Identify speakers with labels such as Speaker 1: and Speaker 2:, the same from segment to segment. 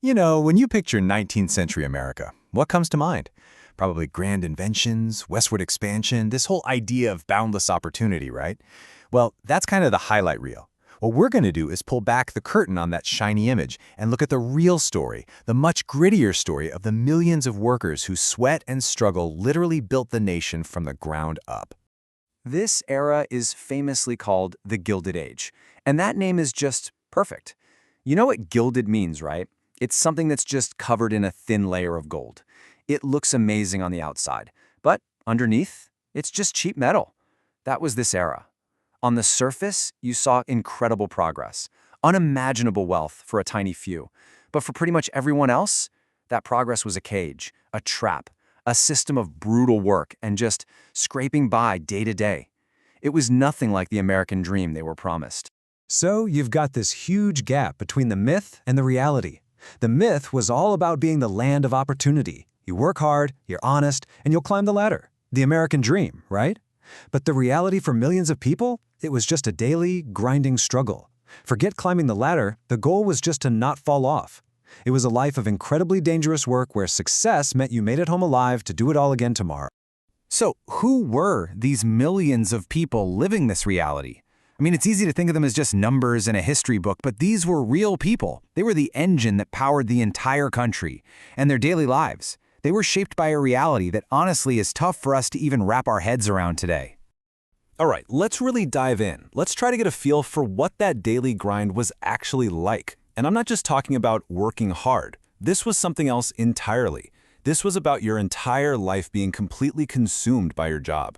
Speaker 1: You know, when you picture 19th century America, what comes to mind? Probably grand inventions, westward expansion, this whole idea of boundless opportunity, right? Well, that's kind of the highlight reel. What we're going to do is pull back the curtain on that shiny image and look at the real story, the much grittier story of the millions of workers whose sweat and struggle literally built the nation from the ground up.
Speaker 2: This era is famously called the Gilded Age, and that name is just perfect. You know what gilded means, right? It's something that's just covered in a thin layer of gold. It looks amazing on the outside, but underneath, it's just cheap metal. That was this era. On the surface, you saw incredible progress, unimaginable wealth for a tiny few. But for pretty much everyone else, that progress was a cage, a trap, a system of brutal work and just scraping by day to day. It was nothing like the American dream they were promised.
Speaker 3: So you've got this huge gap between the myth and the reality. The myth was all about being the land of opportunity. You work hard, you're honest, and you'll climb the ladder. The American dream, right? But the reality for millions of people? It was just a daily, grinding struggle. Forget climbing the ladder, the goal was just to not fall off. It was a life of incredibly dangerous work where success meant you made it home alive to do it all again tomorrow.
Speaker 1: So, who were these millions of people living this reality? I mean, it's easy to think of them as just numbers in a history book, but these were real people. They were the engine that powered the entire country and their daily lives. They were shaped by a reality that honestly is tough for us to even wrap our heads around today.
Speaker 4: All right, let's really dive in. Let's try to get a feel for what that daily grind was actually like. And I'm not just talking about working hard. This was something else entirely. This was about your entire life being completely consumed by your job.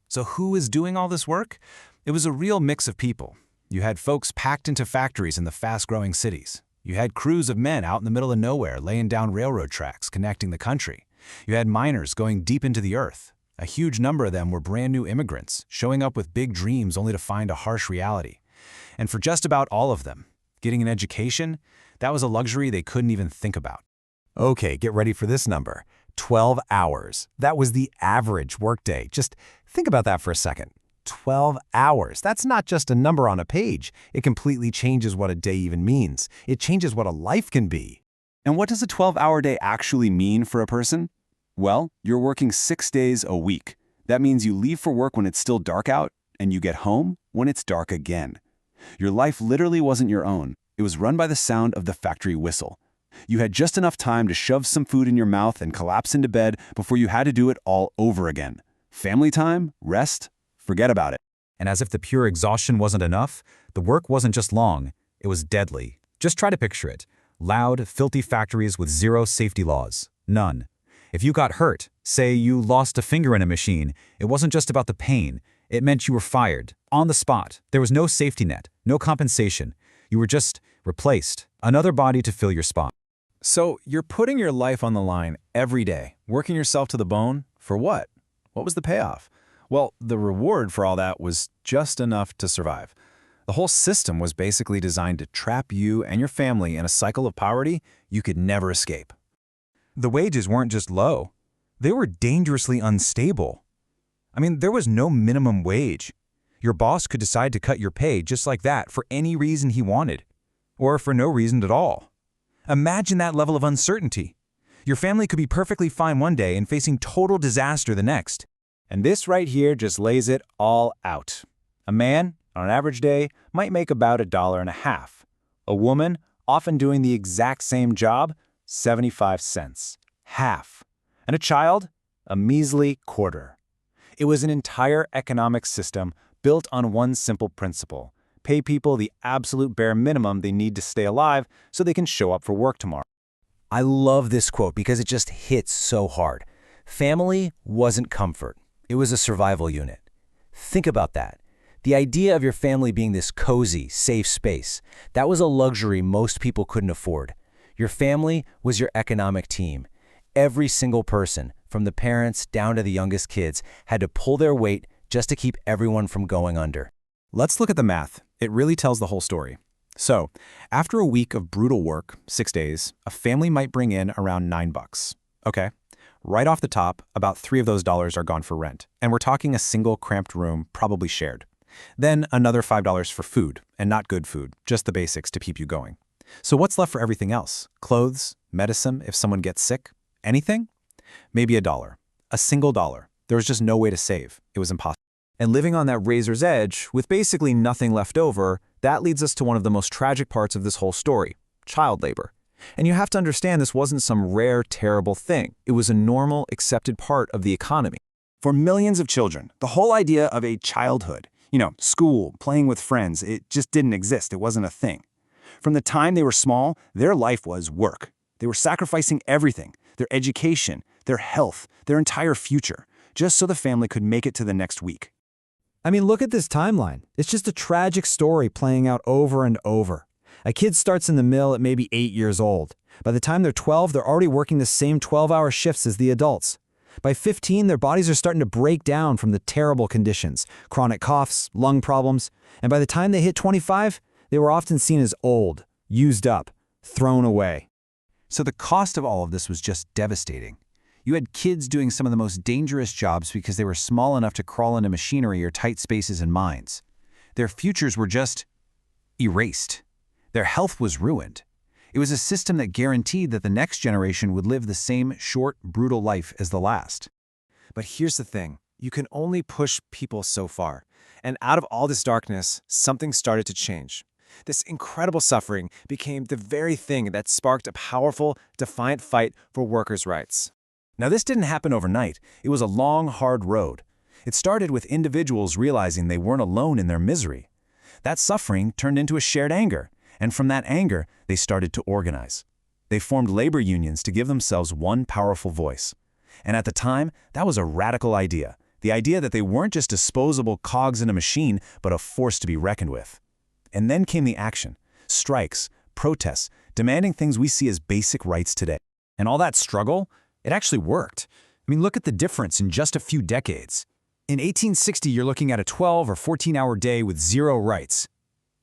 Speaker 1: So who is doing all this work? It was a real mix of people. You had folks packed into factories in the fast-growing cities. You had crews of men out in the middle of nowhere laying down railroad tracks connecting the country. You had miners going deep into the earth. A huge number of them were brand new immigrants, showing up with big dreams only to find a harsh reality. And for just about all of them, getting an education, that was a luxury they couldn't even think about.
Speaker 3: Okay, get ready for this number. 12 hours. That was the average workday. Just think about that for a second. 12 hours. That's not just a number on a page. It completely changes what a day even means. It changes what a life can be.
Speaker 4: And what does a 12-hour day actually mean for a person? Well, you're working 6 days a week. That means you leave for work when it's still dark out, and you get home when it's dark again. Your life literally wasn't your own. It was run by the sound of the factory whistle. You had just enough time to shove some food in your mouth and collapse into bed before you had to do it all over again. Family time, rest, forget about it.
Speaker 5: And as if the pure exhaustion wasn't enough, the work wasn't just long, it was deadly. Just try to picture it. Loud, filthy factories with zero safety laws. None. If you got hurt, say you lost a finger in a machine, it wasn't just about the pain. It meant you were fired, on the spot. There was no safety net, no compensation. You were just replaced. Another body to fill your spot.
Speaker 1: So you're putting your life on the line every day, working yourself to the bone, for what? What was the payoff? Well, the reward for all that was just enough to survive. The whole system was basically designed to trap you and your family in a cycle of poverty you could never escape.
Speaker 5: The wages weren't just low. They were dangerously unstable. I mean, there was no minimum wage. Your boss could decide to cut your pay just like that for any reason he wanted, or for no reason at all. Imagine that level of uncertainty. Your family could be perfectly fine one day and facing total disaster the next.
Speaker 2: And this right here just lays it all out. A man, on an average day, might make about $1.50. A woman, often doing the exact same job, 75 cents. Half. And a child, a measly quarter. It was an entire economic system built on one simple principle: pay people the absolute bare minimum they need to stay alive so they can show up for work tomorrow.
Speaker 6: I love this quote because it just hits so hard. Family wasn't comfort. It was a survival unit. Think about that. The idea of your family being this cozy, safe space, that was a luxury most people couldn't afford. Your family was your economic team. Every single person, from the parents down to the youngest kids, had to pull their weight just to keep everyone from going under.
Speaker 1: Let's look at the math. It really tells the whole story. So, after a week of brutal work, 6 days, a family might bring in around $9. Okay. Right off the top, about $3 of those dollars are gone for rent, and we're talking a single cramped room, probably shared. Then another $5 for food, and not good food, just the basics to keep you going. So what's left for everything else? Clothes, medicine, if someone gets sick? Anything? Maybe $1. A single dollar. There was just no way to save. It was impossible. And living on that razor's edge, with basically nothing left over, that leads us to one of the most tragic parts of this whole story: child labor. And you have to understand this wasn't some rare, terrible thing. It was a normal, accepted part of the economy.
Speaker 4: For millions of children, the whole idea of a childhood, school, playing with friends, it just didn't exist. It wasn't a thing. From the time they were small, their life was work. They were sacrificing everything: their education, their health, their entire future, just so the family could make it to the next week.
Speaker 3: I mean, look at this timeline. It's just a tragic story playing out over and over. A kid starts in the mill at maybe 8 years old. By the time they're 12, they're already working the same 12-hour shifts as the adults. By 15, their bodies are starting to break down from the terrible conditions: chronic coughs, lung problems. And by the time they hit 25, they were often seen as old, used up, thrown away.
Speaker 1: So the cost of all of this was just devastating. You had kids doing some of the most dangerous jobs because they were small enough to crawl into machinery or tight spaces in mines. Their futures were just erased. Their health was ruined. It was a system that guaranteed that the next generation would live the same short, brutal life as the last.
Speaker 2: But here's the thing. You can only push people so far. And out of all this darkness, something started to change. This incredible suffering became the very thing that sparked a powerful, defiant fight for workers' rights.
Speaker 1: Now, this didn't happen overnight. It was a long, hard road. It started with individuals realizing they weren't alone in their misery. That suffering turned into a shared anger, and from that anger, they started to organize. They formed labor unions to give themselves one powerful voice. And at the time, that was a radical idea. The idea that they weren't just disposable cogs in a machine, but a force to be reckoned with. And then came the action: strikes, protests, demanding things we see as basic rights today.
Speaker 5: And all that struggle, it actually worked. I mean, look at the difference in just a few decades. In 1860, you're looking at a 12 or 14-hour day with 0 rights.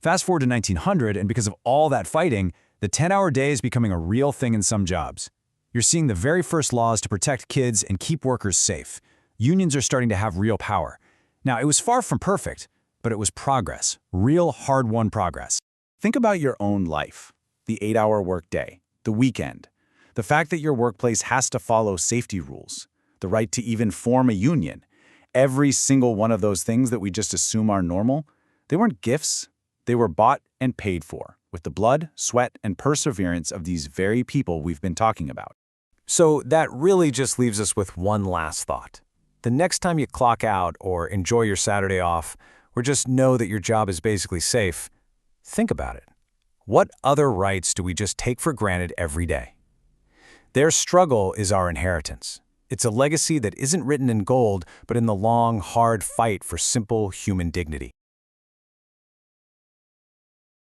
Speaker 5: Fast forward to 1900, and because of all that fighting, the 10-hour day is becoming a real thing in some jobs. You're seeing the very first laws to protect kids and keep workers safe. Unions are starting to have real power. Now, it was far from perfect, but it was progress, real hard-won progress.
Speaker 1: Think about your own life: the 8-hour workday, the weekend, the fact that your workplace has to follow safety rules, the right to even form a union. Every single one of those things that we just assume are normal, they weren't gifts. They were bought and paid for with the blood, sweat, and perseverance of these very people we've been talking about.
Speaker 6: So that really just leaves us with one last thought. The next time you clock out or enjoy your Saturday off, or just know that your job is basically safe, think about it. What other rights do we just take for granted every day? Their struggle is our inheritance. It's a legacy that isn't written in gold, but in the long, hard fight for simple human dignity.